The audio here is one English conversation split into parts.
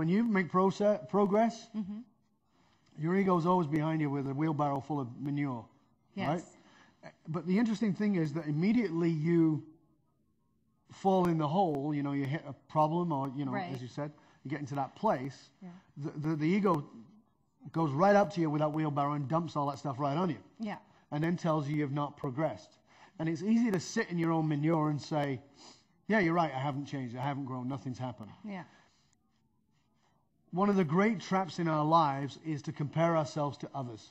When you make progress, your ego is always behind you with a wheelbarrow full of manure. Yes. Right? But the interesting thing is that immediately you fall in the hole, you know, you hit a problem or, you know, Right. as you said, you get into that place, Yeah. the ego goes right up to you with that wheelbarrow and dumps all that stuff right on you. Yeah. And then tells you you've not progressed. And it's easy to sit in your own manure and say, yeah, you're right, I haven't changed, I haven't grown, nothing's happened. Yeah. One of the great traps in our lives is to compare ourselves to others.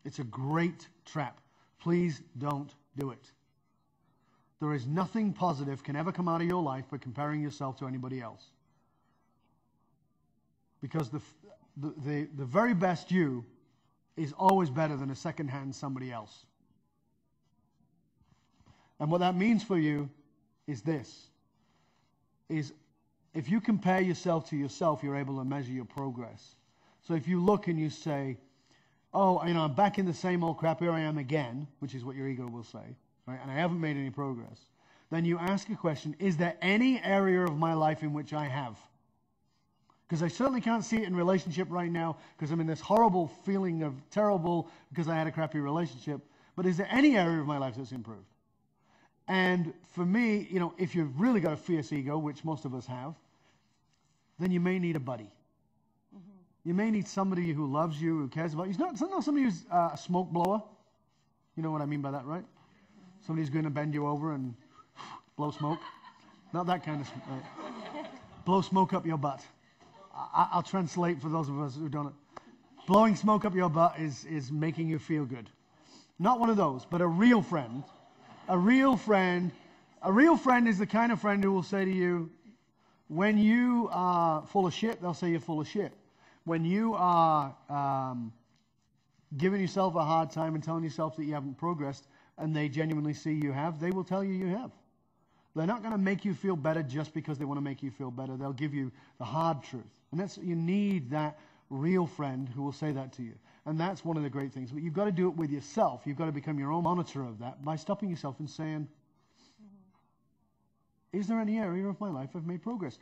It's a great trap. Please don't do it. There is nothing positive can ever come out of your life by comparing yourself to anybody else. Because the very best you is always better than a second-hand somebody else. And what that means for you is this, is if you compare yourself to yourself, you're able to measure your progress. So if you look and you say, oh, you know, I'm back in the same old crap, here I am again, which is what your ego will say, right? And I haven't made any progress. Then you ask a question, is there any area of my life in which I have? Because I certainly can't see it in relationship right now because I'm in this horrible feeling of terrible because I had a crappy relationship. But is there any area of my life that's improved? And for me, you know, if you've really got a fierce ego, which most of us have, then you may need a buddy. You may need somebody who loves you, who cares about you. It's not somebody who's a smoke blower. You know what I mean by that, right? Somebody who's going to bend you over and blow smoke. Not that kind of smoke. Right? Blow smoke up your butt. I'll translate for those of us who don't. Blowing smoke up your butt is making you feel good. Not one of those, but a real friend. A real friend is the kind of friend who will say to you, when you are full of shit, they'll say you're full of shit. When you are giving yourself a hard time and telling yourself that you haven't progressed, and they genuinely see you have, they will tell you you have. They're not going to make you feel better just because they want to make you feel better. They'll give you the hard truth. And that's, you need that real friend who will say that to you. And that's one of the great things. But you've got to do it with yourself. You've got to become your own monitor of that by stopping yourself and saying, is there any area of my life I've made progress?